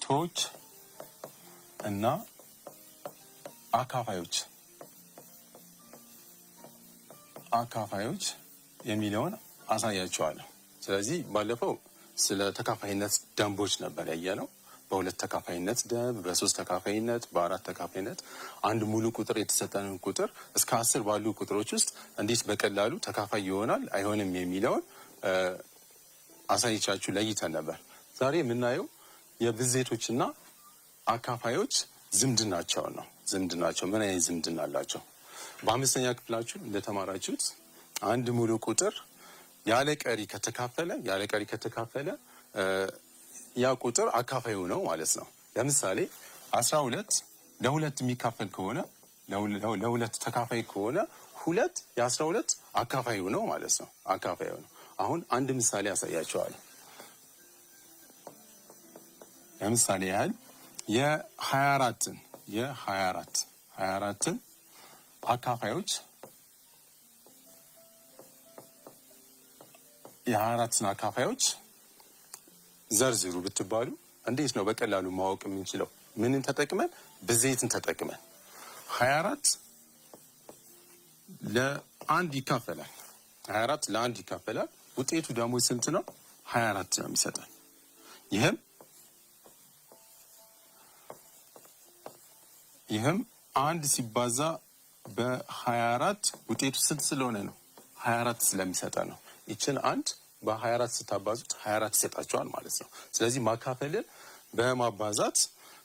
ቶች እና አካፋዮች የሚለውን አሳያቸዋለሁ። ስለዚህ ባለፈው ስለ ተካፋይነት ደንቦች ነበር ያየነው። በሁለት ተካፋይነት ደንብ፣ በሶስት ተካፋይነት፣ በአራት ተካፋይነት አንድ ሙሉ ቁጥር የተሰጠንን ቁጥር እስከ 10 ባሉ ቁጥሮች ውስጥ እንዴት በቀላሉ ተካፋይ ይሆናል አይሆንም የሚለውን አሳይቻችሁ ለይተን ነበር። ዛሬ የምናየው የብዜቶችና አካፋዮች ዝምድናቸውን ነው። ዝምድናቸው ምን አይነት ዝምድና አላቸው? በአምስተኛ ክፍላችሁ እንደተማራችሁት አንድ ሙሉ ቁጥር ያለ ቀሪ ከተካፈለ ያ ቁጥር አካፋዩ ነው ማለት ነው። ለምሳሌ 12 ለሁለት የሚካፈል ከሆነ ለሁለት ተካፋይ ከሆነ 2 የ12 አካፋዩ ነው ማለት ነው። አካፋዩ ነው። አሁን አንድ ምሳሌ ያሳያቸዋለሁ። ለምሳሌ ያህል የ24ን አካፋዮች ዘርዝሩ ብትባሉ እንዴት ነው በቀላሉ ማወቅ የምንችለው? ምንን ተጠቅመን? ብዜትን ተጠቅመን። 24 ለ1 ይካፈላል። 24 ለ1 ይካፈላል። ውጤቱ ደግሞ ስንት ነው? 24 ነው የሚሰጠን። ይህም 1 ሲባዛ በ24 ውጤቱ ስንት ስለሆነ ነው? 24 ስለሚሰጠን ነው። ይችን 1 በ24 ስታባዙት 24 ይሰጣቸዋል ማለት ነው። ስለዚህ ማካፈልን በማባዛት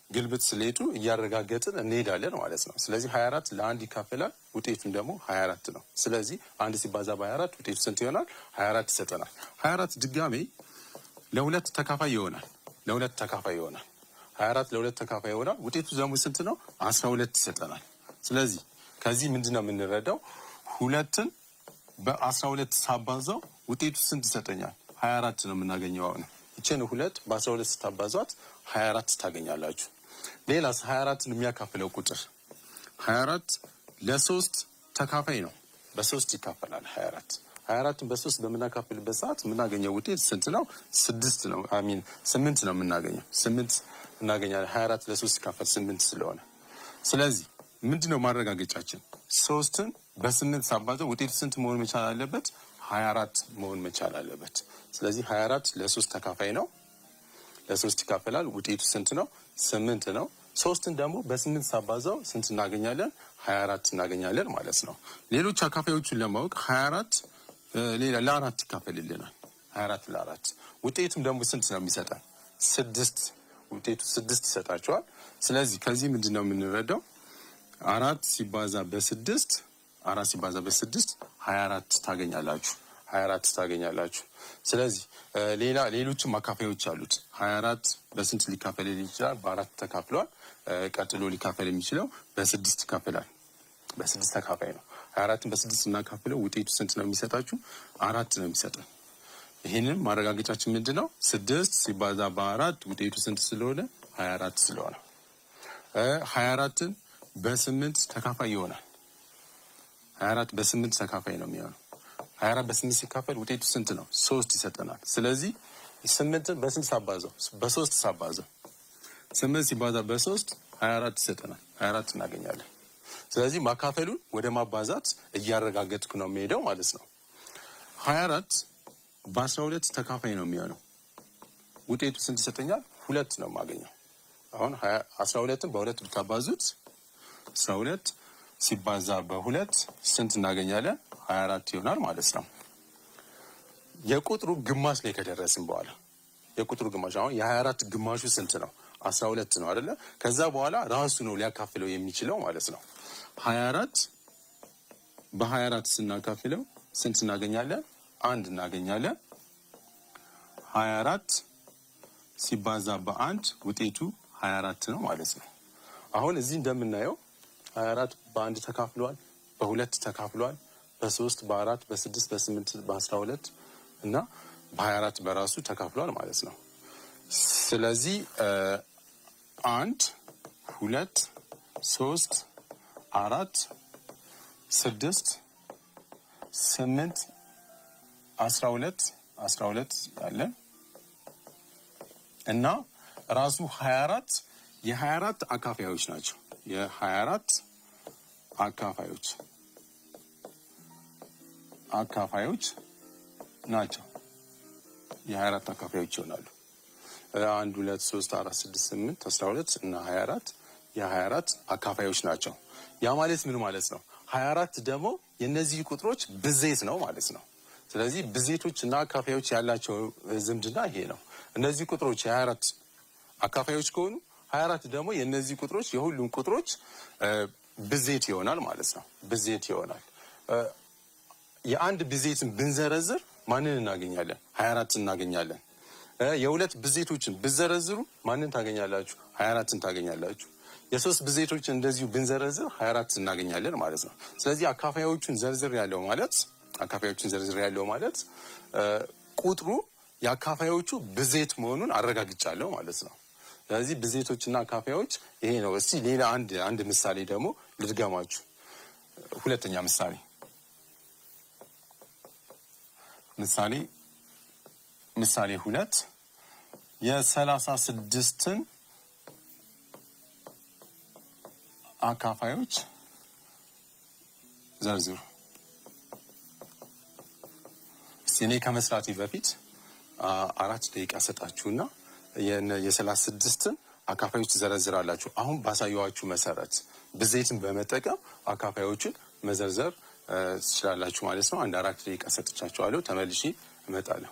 ግልብጥ ስሌቱ እያረጋገጥን እንሄዳለን ማለት ነው። ስለዚህ 24 ለ1 ይካፈላል። ውጤቱን ደግሞ 24 ነው። ስለዚህ 1 ሲባዛ በ24 ውጤቱ ስንት ይሆናል? 24 ይሰጠናል። 24 ድጋሜ ለሁለት ተካፋይ ይሆናል። 24 ለሁለት ተካፋይ ይሆናል። ውጤቱ ደግሞ ስንት ነው? 12 ይሰጠናል። ስለዚህ ከዚህ ምንድነው የምንረዳው? 2ን በ12 ሳባዛው ውጤቱ ስንት ይሰጠኛል? 24 ነው የምናገኘው። አሁን እቺን 2 በ12 ስታባዟት 24 ታገኛላችሁ። ሌላስ 24ን የሚያካፍለው ቁጥር 24 ለ3 ተካፋይ ነው። በ3 ይካፈላል 24ን በ3 በምናካፍልበት ሰዓት የምናገኘው ውጤት ስንት ነው? 8 ነው የምናገኘው። 8 እናገኛለን። 24 ለ3 ይካፈል 8 ስለሆነ። ስለዚህ ምንድነው ማረጋገጫችን? 3ን በ8 ሳባዛው ውጤቱ ስንት መሆን መቻል አለበት? 24 መሆን መቻል አለበት። ስለዚህ 24 ለ3 ተካፋይ ነው። ለ3 ይካፈላል። ውጤቱ ስንት ነው? 8 ነው። 3ን ደግሞ በ8 ሳባዛው ስንት እናገኛለን? 24 እናገኛለን ማለት ነው። ሌሎች አካፋዮችን ለማወቅ 24 ለ4 ይካፈልልናል። 24 ለ4 ውጤቱም ደግሞ ስንት ነው የሚሰጠን? 6። ውጤቱ 6 ይሰጣቸዋል። ስለዚህ ከዚህ ምንድነው የምንረዳው? 4 ሲባዛ በ6 24 ታገኛላችሁ። ስለዚህ ሌሎችም አካፋዮች አሉት። 24 በስንት ሊካፈል ይችላል? በ4 ተካፍሏል። ቀጥሎ ሊካፈል የሚችለው በ6 ይካፈላል። በ6 ተካፋይ ነው። 24ን በ6 እናካፍለው ውጤቱ ስንት ነው የሚሰጣችሁ? 4 ነው የሚሰጠን። ይሄንን ማረጋገጫችን ምንድነው? 6 ሲባዛ በ4 ውጤቱ ስንት ስለሆነ? 24 ስለሆነ 24ን በ8 ተካፋይ ይሆናል። 24 በ8 ተካፋይ ነው የሚሆነው። 24 በ8 ሲካፈል ውጤቱ ስንት ነው? 3 ይሰጠናል። ስለዚህ 8ን በስንት ሳባዛው? በ3 ሳባዛው 8 ሲባዛ በ3 24 ይሰጠናል። 24 እናገኛለን። ስለዚህ ማካፈሉን ወደ ማባዛት እያረጋገጥኩ ነው የሚሄደው ማለት ነው። 24 በ12 ተካፋይ ነው የሚሆነው። ውጤቱ ስንት ይሰጠኛል? 2 ነው የማገኘው። አሁን 12ን በ2 ብታባዙት 12 ሲባዛ በ2 ስንት እናገኛለን? 24 ይሆናል ማለት ነው። የቁጥሩ ግማሽ ላይ ከደረስን በኋላ የቁጥሩ ግማሽ አሁን የ24 ግማሹ ስንት ነው? 12 ነው አይደለ? ከዛ በኋላ ራሱ ነው ሊያካፍለው የሚችለው ማለት ነው። 24 በ24 ስናካፍለው ስንት እናገኛለን? 1 እናገኛለን። 24 ሲባዛ በ1 ውጤቱ 24 ነው ማለት ነው። አሁን እዚህ እንደምናየው 24 በ1 ተካፍሏል፣ በ2 ተካፍሏል፣ በ3 በ4 በ6 በ8 በ12 እና በ24 በራሱ ተካፍሏል ማለት ነው። ስለዚህ 1 2 3 4 6 8 12 ያለን እና ራሱ 24 የ24 አካፋዮች ናቸው። የ24 አካፋዮች ናቸው። የ24 አካፋዮች ይሆናሉ። 1 2 3 4 6 8 12 እና 24 የ24 አካፋዮች ናቸው። ያ ማለት ምን ማለት ነው? 24 ደግሞ የነዚህ ቁጥሮች ብዜት ነው ማለት ነው። ስለዚህ ብዜቶች እና አካፋዮች ያላቸው ዝምድና ይሄ ነው። እነዚህ ቁጥሮች የ24 አካፋዮች ከሆኑ 24 ደግሞ የነዚህ ቁጥሮች የሁሉም ቁጥሮች ብዜት ይሆናል ማለት ነው። ብዜት ይሆናል። የአንድ ብዜትን ብንዘረዝር ማንን እናገኛለን? 24 እናገኛለን። የሁለት ብዜቶችን ብዘረዝሩ ማንን ታገኛላችሁ? 24ን ታገኛላችሁ። የሶስት ብዜቶችን እንደዚሁ ብንዘረዝር 24 እናገኛለን ማለት ነው። ስለዚህ አካፋዮቹን ዘርዝር ያለው ማለት ቁጥሩ የአካፋዮቹ ብዜት መሆኑን አረጋግጫለሁ ማለት ነው። ስለዚህ ብዜቶችና አካፋዮች ይሄ ነው። እስቲ ሌላ አንድ ምሳሌ ደግሞ ልድገማችሁ። ሁለተኛ ምሳሌ ምሳሌ 2 የ36ን አካፋዮች ዘርዝሩ። እኔ ከመስራቴ በፊት 4 ደቂቃ ሰጣችሁና የ36ን አካፋዮች ዘረዝራላችሁ። አሁን ባሳየኋችሁ መሰረት ብዜትን በመጠቀም አካፋዮችን መዘርዘር ትችላላችሁ ማለት ነው። 4 ደቂቃ ሰጥቻችኋለሁ። ተመልሼ እመጣለሁ።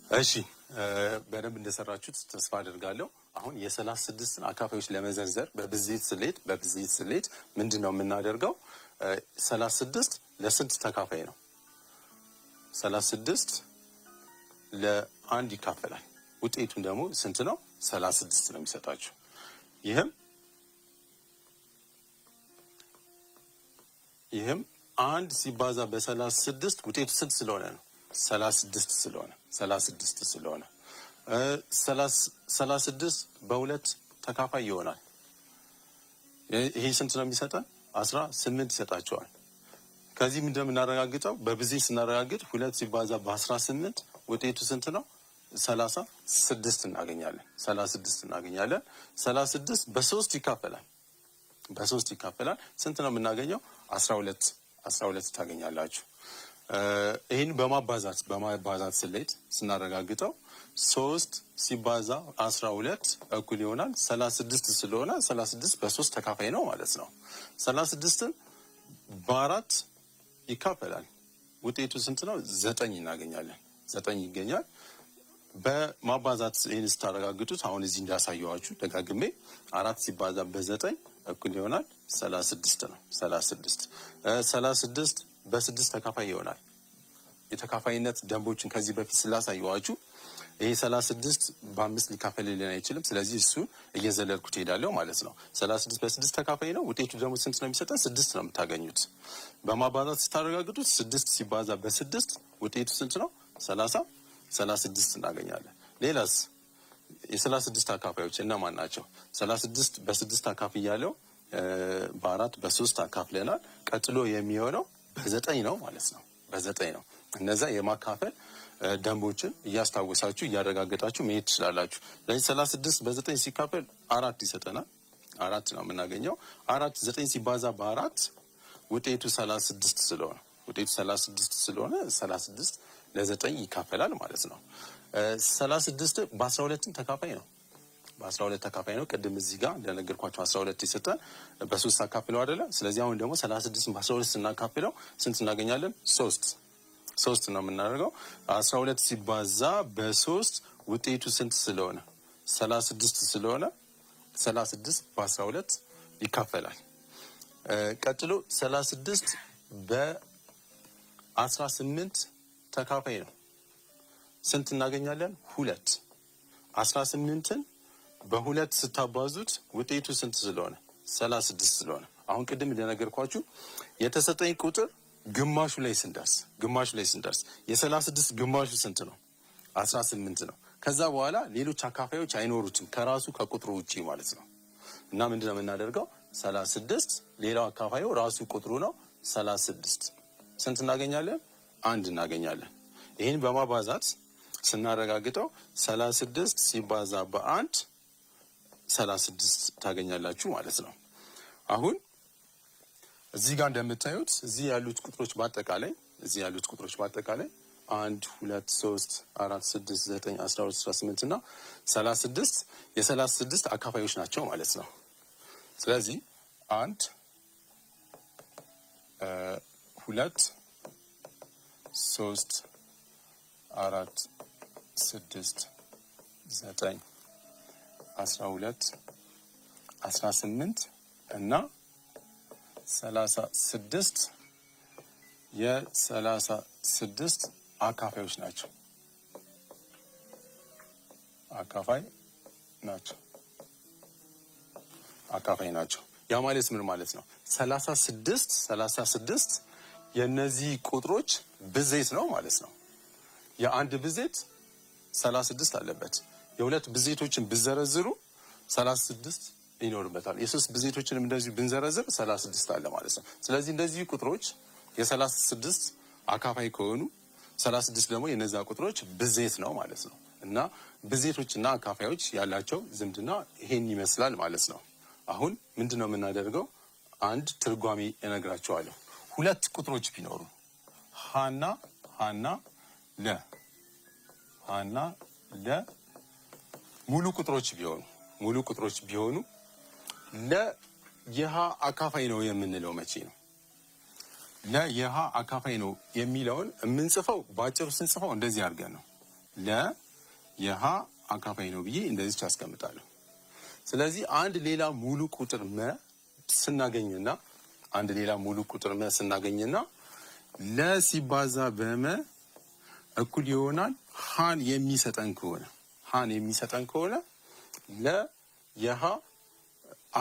እሺ በደንብ እንደሰራችሁት ተስፋ አድርጋለሁ። አሁን የ36ን አካፋዮች ለመዘርዘር በብዜት ስሌት ምንድን ነው የምናደርገው? 36 ለስንት ተካፋይ ነው? 36 ለአንድ ይካፈላል። ውጤቱን ደግሞ ስንት ነው? 36 ነው የሚሰጣችሁ። ይህም አንድ ሲባዛ በ36 ውጤቱ ስንት ስለሆነ ነው? 36 ስለሆነ 36 በሁለት ተካፋይ ይሆናል። ይሄ ስንት ነው የሚሰጠን? 18 ይሰጣቸዋል። ከዚህ እንደምናረጋግጠው በብዜት ስናረጋግጥ 2 ሲባዛ በ18 ውጤቱ ስንት ነው? 36 እናገኛለን። 36 በ3 ይካፈላል። ስንት ነው የምናገኘው? 12 ታገኛላችሁ። ይህን በማባዛት ስሌት ስናረጋግጠው 3 ሲባዛ 12 እኩል ይሆናል 36 ስለሆነ 36 በ3 ተካፋይ ነው ማለት ነው። 36ን በ4 ይካፈላል። ውጤቱ ስንት ነው? 9 እናገኛለን። 9 ይገኛል። በማባዛት ይህን ስታረጋግጡት አሁን እዚህ እንዳሳየዋችሁ ደጋግሜ 4 ሲባዛ በ9 እኩል ይሆናል 36 ነው። 36 በ6 ተካፋይ ይሆናል። የተካፋይነት ደንቦችን ከዚህ በፊት ስላሳየዋችሁ ይሄ 36 በ5 ሊካፈልልን አይችልም። ስለዚህ እሱን እየዘለልኩ ትሄዳለሁ ማለት ነው። 36 በ6 ተካፋይ ነው። ውጤቱ ደግሞ ስንት ነው የሚሰጠን? 6 ነው የምታገኙት። በማባዛት ስታረጋግጡት 6 ሲባዛ በ6 ውጤቱ ስንት ነው? 36 እናገኛለን። ሌላስ የ36 አካፋዮች እነማን ናቸው? 36 በ6 አካፍያለሁ፣ በ4 በ3 አካፍለናል። ቀጥሎ የሚሆነው በ9 ነው ማለት ነው። በ9 ነው። እነዛ የማካፈል ደንቦችን እያስታወሳችሁ እያረጋገጣችሁ መሄድ ትችላላችሁ። ስለዚህ 36 በ9 ሲካፈል 4 ይሰጠናል። 4 ነው የምናገኘው። 9 ሲባዛ በ4 ውጤቱ 36 ስለሆነ 36 ለ9 ይካፈላል ማለት ነው። 36 በ12 ተካፋይ ነው። በ12 ተካፋይ ነው። ቅድም እዚህ ጋር እንደነገርኳቸው 12 ይሰጣል። በ3 አካፍለው አይደለ? ስለዚህ አሁን ደግሞ 36 በ12 ስናካፍለው ስንት እናገኛለን? 3 ነው የምናደርገው። 12 ሲባዛ በ3 ውጤቱ ስንት ስለሆነ? 36 ስለሆነ 36 በ12 ይካፈላል። ቀጥሎ 36 በ18 ተካፋይ ነው። ስንት እናገኛለን? 2 18ን በ2 ስታባዙት ውጤቱ ስንት ስለሆነ? 36 ስለሆነ አሁን ቅድም እንደነገርኳችሁ የተሰጠኝ ቁጥር ግማሹ ላይ ስንደርስ የ36 ግማሹ ስንት ነው? 18 ነው። ከዛ በኋላ ሌሎች አካፋዮች አይኖሩትም ከራሱ ከቁጥሩ ውጪ ማለት ነው። እና ምንድነው የምናደርገው? 36 ሌላው አካፋዩ ራሱ ቁጥሩ ነው። 36 ስንት እናገኛለን? 1 እናገኛለን። ይህን በማባዛት ስናረጋግጠው 36 ሲባዛ በ1 36 ታገኛላችሁ ማለት ነው። አሁን እዚህ ጋር እንደምታዩት እዚህ ያሉት ቁጥሮች በአጠቃላይ 1 2 3 4 6 9 12 18 እና 36 የ36 አካፋዮች ናቸው ማለት ነው። ስለዚህ 1 2 3 4 6 9 12 18 እና 36 የ36 አካፋይ ናቸው። ያ ማለት ምን ማለት ነው? 36 የነዚህ ቁጥሮች ብዜት ነው ማለት ነው። የአንድ ብዜት 36 አለበት። የሁለት ብዜቶችን ብዘረዝሩ 36 ይኖርበታል። የሶስት ብዜቶችንም እንደዚሁ ብንዘረዝር 36 አለ ማለት ነው። ስለዚህ እንደዚህ ቁጥሮች የ36 አካፋይ ከሆኑ 36 ደግሞ የነዛ ቁጥሮች ብዜት ነው ማለት ነው። እና ብዜቶችና አካፋዮች ያላቸው ዝምድና ይሄን ይመስላል ማለት ነው። አሁን ምንድነው የምናደርገው? አንድ ትርጓሜ እነግራቸዋለሁ። ሁለት ቁጥሮች ቢኖሩ ሃና ለ ሙሉ ቁጥሮች ቢሆኑ ለየሃ አካፋይ ነው የምንለው መቼ ነው? ለየሃ አካፋይ ነው የሚለውን የምንጽፈው ባጭሩ ስንጽፈው እንደዚህ አድርገን ነው። የሀ አካፋይ ነው ብዬ እንደዚህ አስቀምጣለሁ። ስለዚህ አንድ ሌላ ሙሉ ቁጥር መ ስናገኝና ለ ሲባዛ በመ እኩል ይሆናል ሃን የሚሰጠን ከሆነ ለ የሀ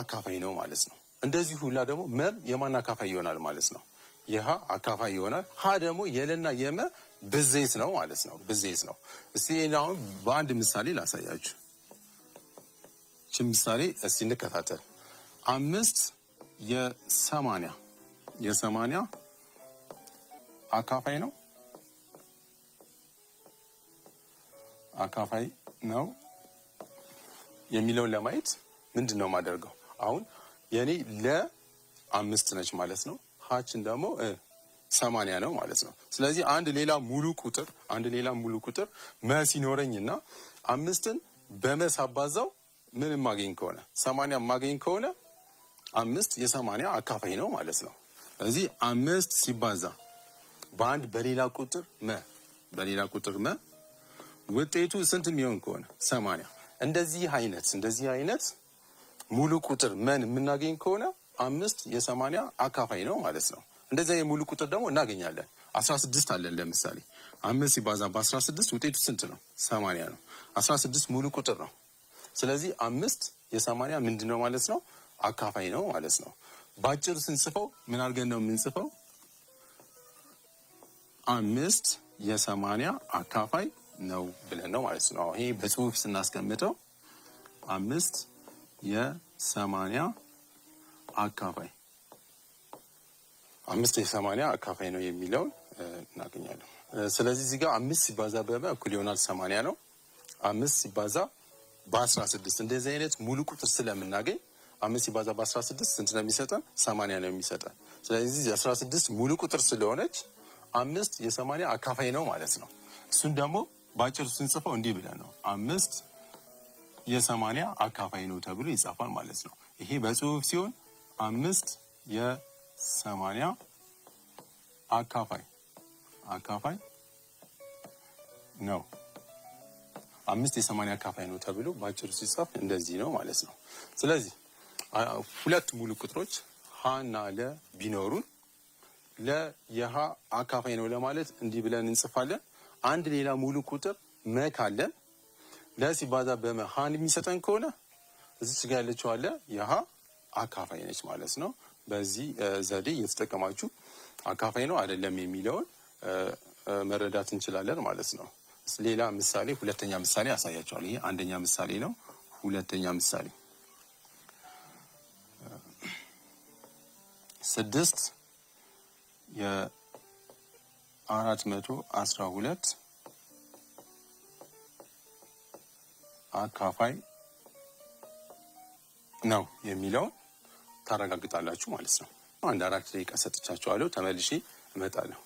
አካፋይ ነው ማለት ነው። እንደዚህ ሁላ ደግሞ መም የማን አካፋይ ይሆናል ማለት ነው? የሀ አካፋይ ይሆናል። ሀ ደግሞ የለና የመ ብዜት ነው ማለት ነው። እስቲ አሁን በአንድ ምሳሌ ላሳያችሁ። ምሳሌ እስቲ እንከታተል። 5 የ80 አካፋይ ነው የሚለውን ለማየት ምንድነው ማደርገው? አሁን የኔ ለ5 ነች ማለት ነው። ሀችን ደግሞ 80 ነው ማለት ነው። ስለዚህ አንድ ሌላ ሙሉ ቁጥር መ ሲኖረኝና 5ን በመ ሳባዛው ምን ማገኝ ከሆነ 80 ማገኝ ከሆነ 5 የ80 አካፋይ ነው ማለት ነው። ስለዚህ 5 ሲባዛ በአንድ በሌላ ቁጥር መ ውጤቱ ስንት የሚሆን ከሆነ 80። እንደዚህ አይነት ሙሉ ቁጥር መን የምናገኝ ከሆነ 5 የ80 አካፋይ ነው ማለት ነው። እንደዚህ የሙሉ ቁጥር ደግሞ እናገኛለን። 16 አለን ለምሳሌ 5 ሲባዛ በ16 ውጤቱ ስንት ነው? 80 ነው። 16 ሙሉ ቁጥር ነው። ስለዚህ 5 የ80 ምንድነው ማለት ነው? አካፋይ ነው ማለት ነው። ባጭሩ ስንጽፈው ምን አድርገን ነው የምንጽፈው? 5 የ80 አካፋይ ነው ብለን ነው ማለት ነው። ይሄ በጽሁፍ ስናስቀምጠው 5 የ80 አካፋይ ነው የሚለውን እናገኛለን። ስለዚህ እዚህ ጋር 5 ሲባዛ በመ እኩል ይሆናል 80 ነው። 5 ሲባዛ በ16 እንደዚህ አይነት ሙሉ ቁጥር ስለምናገኝ 5 ሲባዛ በ16 ስንት ነው የሚሰጠን? 80 ነው የሚሰጠን። ስለዚህ 16 ሙሉ ቁጥር ስለሆነች 5 የ80 አካፋይ ነው ማለት ነው። እሱን ደግሞ ባጭሩ ስንጽፈው እንዲህ ብለን ነው 5 የ80 አካፋይ ነው ተብሎ ይጻፋል ማለት ነው። ይሄ በጽሁፍ ሲሆን 5 የ80 አካፋይ ነው 5 የ80 አካፋይ ነው ተብሎ ባጭሩ ሲጻፍ እንደዚህ ነው ማለት ነው። ስለዚህ ሁለት ሙሉ ቁጥሮች ሀ እና ለ ቢኖሩን ለ የሀ አካፋይ ነው ለማለት እንዲህ ብለን እንጽፋለን። አንድ ሌላ ሙሉ ቁጥር መ ካለን ለ ሲባዛ በመ ሀን የሚሰጠን ከሆነ እዚች ጋር ያለችው አለ የሀ አካፋይ ነች ማለት ነው። በዚህ ዘዴ እየተጠቀማችሁ አካፋይ ነው አይደለም የሚለውን መረዳት እንችላለን ማለት ነው። ሌላ ምሳሌ ሁለተኛ ምሳሌ አሳያችኋለሁ። ይሄ አንደኛ ምሳሌ ነው። ሁለተኛ ምሳሌ 6 የ412 አካፋይ ነው የሚለውን ታረጋግጣላችሁ ማለት ነው። አንድ 4 ደቂቃ ሰጥቻችኋለሁ። ተመልሼ እመጣለሁ።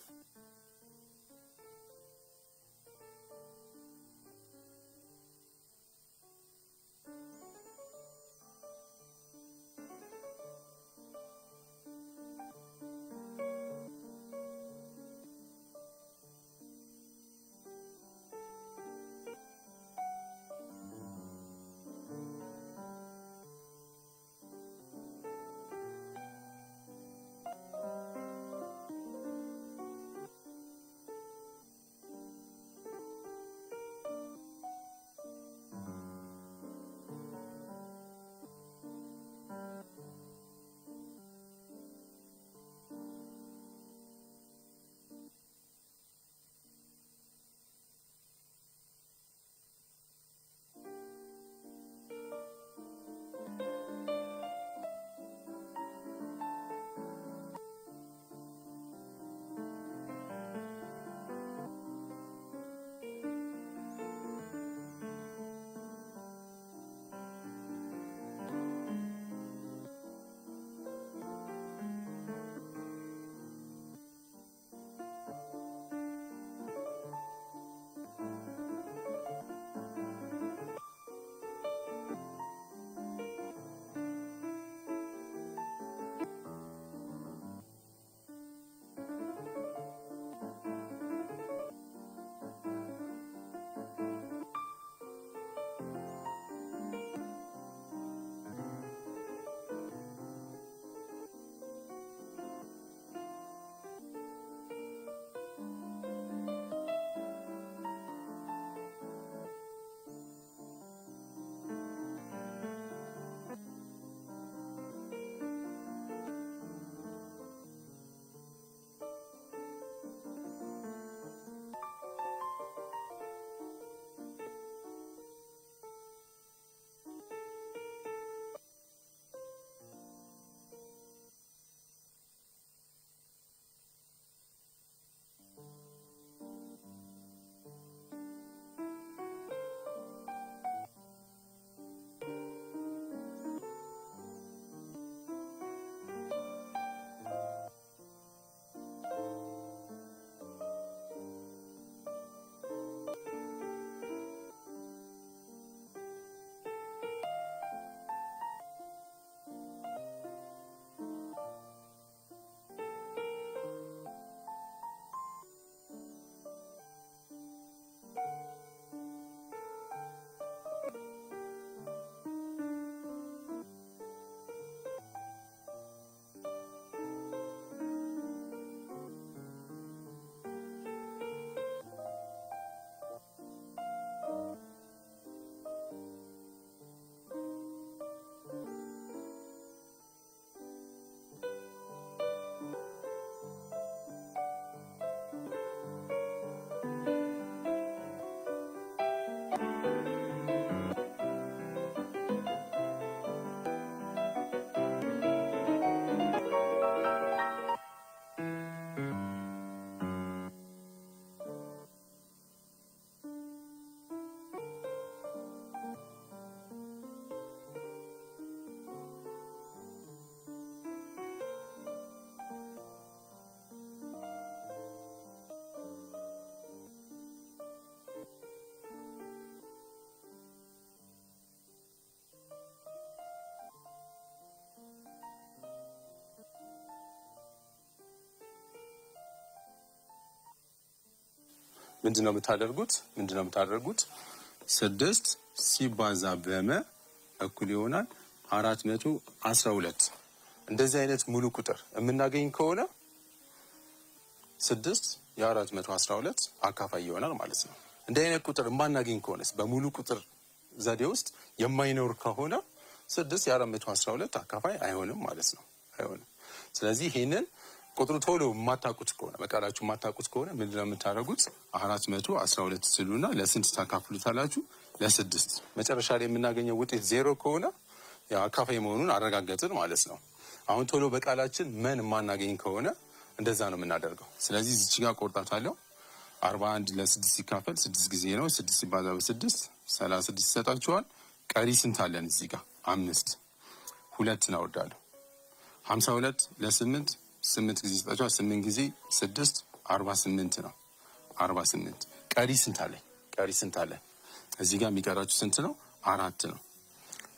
ምንድነው የምታደርጉት 6 ሲባዛ በመ እኩል ይሆናል 412። እንደዚህ አይነት ሙሉ ቁጥር የምናገኝ ከሆነ 6 የ412 አካፋይ ይሆናል ማለት ነው። እንደ አይነት ቁጥር የማናገኝ ከሆነስ በሙሉ ቁጥር ዘዴ ውስጥ የማይኖር ከሆነ 6 የ412 አካፋይ አይሆንም ማለት ነው። አይሆንም። ስለዚህ ይሄንን ቁጥሩ ቶሎ የማታውቁት ከሆነ በቃላችሁ የማታውቁት ከሆነ ምንድነው የምታደርጉት 412 ስሉና ለስንት ታካፍሉታላችሁ? ለ6። መጨረሻ ላይ የምናገኘው ውጤት 0 ከሆነ ያው አካፋይ መሆኑን አረጋገጥን ማለት ነው። አሁን ቶሎ በቃላችን ምን የማናገኝ ከሆነ እንደዛ ነው የምናደርገው። ስለዚህ እዚች ጋር ቆርጣታለሁ። 41 ለ6 ሲካፈል 6 ጊዜ ነው። 6 ሲባዛ በ6 36 ይሰጣችኋል። ቀሪ ስንት አለን? እዚህ ጋር 5 2 እናወርዳለሁ። 52 ለ8 8 ጊዜ ይሰጣችኋል። 8 ጊዜ 6 48 ነው። 48 ቀሪ ስንት አለን? እዚህ ጋር የሚቀራችሁ ስንት ነው? 4 ነው።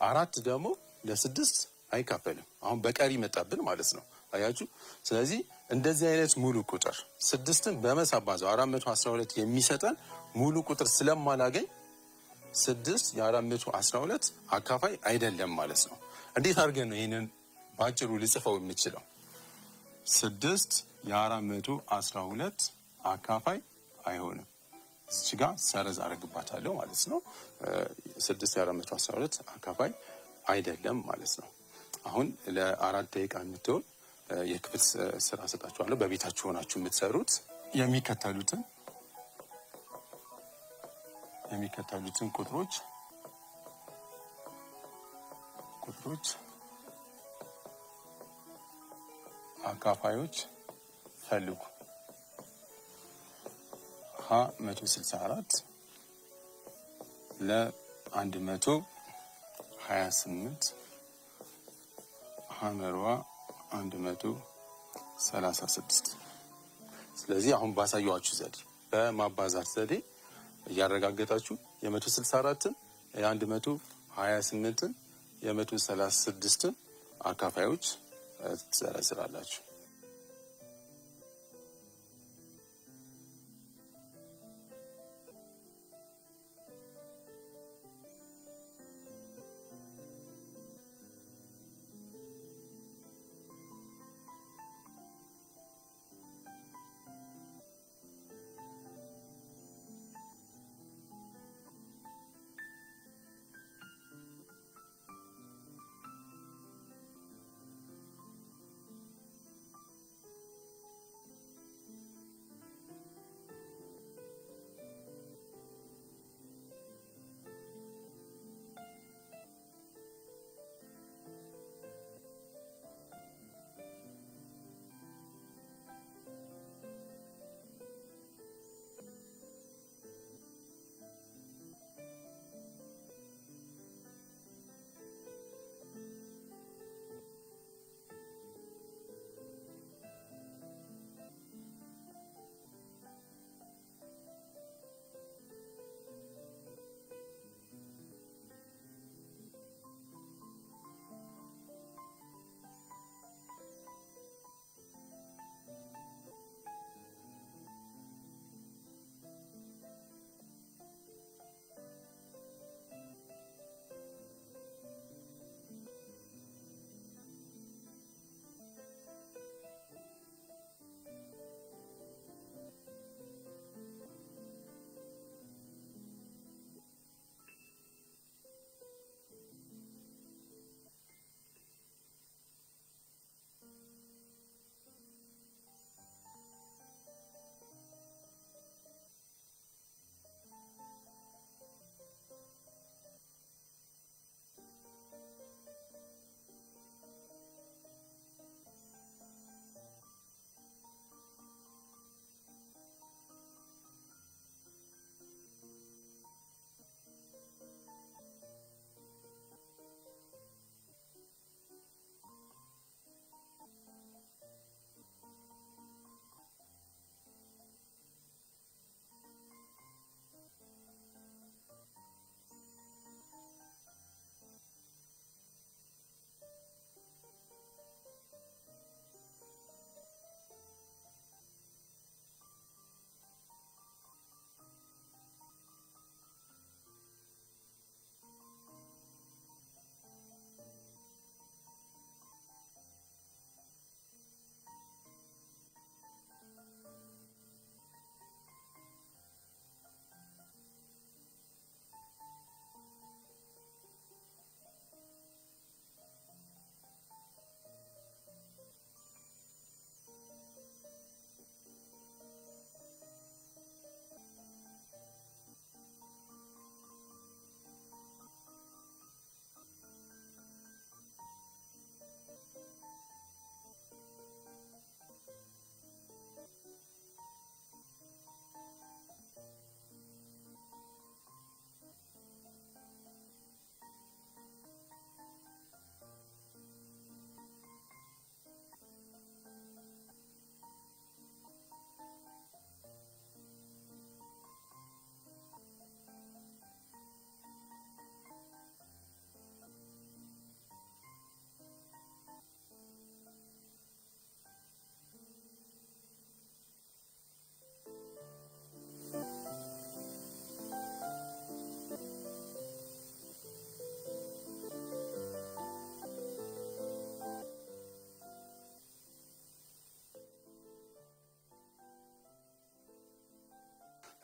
4 ደግሞ ለ6 አይካፈልም። አሁን በቀሪ መጣብን ማለት ነው። አያችሁ። ስለዚህ እንደዚህ አይነት ሙሉ ቁጥር 6ን በመሳባዛው 412 የሚሰጠን ሙሉ ቁጥር ስለማላገኝ 6 የ412 አካፋይ አይደለም ማለት ነው። እንዴት አድርገን ነው ይህንን ባጭሩ ልጽፈው የምችለው? 6 የ412 አካፋይ አይሆንም። እዚህ ጋር ሰረዝ አደርግባታለሁ ማለት ነው። 6 የ412 አካፋይ አይደለም ማለት ነው። አሁን ለ4 ደቂቃ የምትሆን የክፍል ስራ ሰጣችኋለሁ። በቤታችሁ ሆናችሁ የምትሰሩት የሚከተሉትን ቁጥሮች አካፋዮች ፈልጉ። 164 ለ128 ሐመርዋ 136። ስለዚህ አሁን ባሳየኋችሁ ዘዴ በማባዛት ዘዴ እያረጋገጣችሁ የ164ን የ128ን የ136ን አካፋዮች ትዘረዝራላችሁ።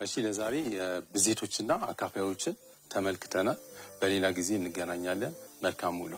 እሺ ለዛሬ ብዜቶችና አካፋዮችን ተመልክተናል። በሌላ ጊዜ እንገናኛለን። መልካም ውሎ።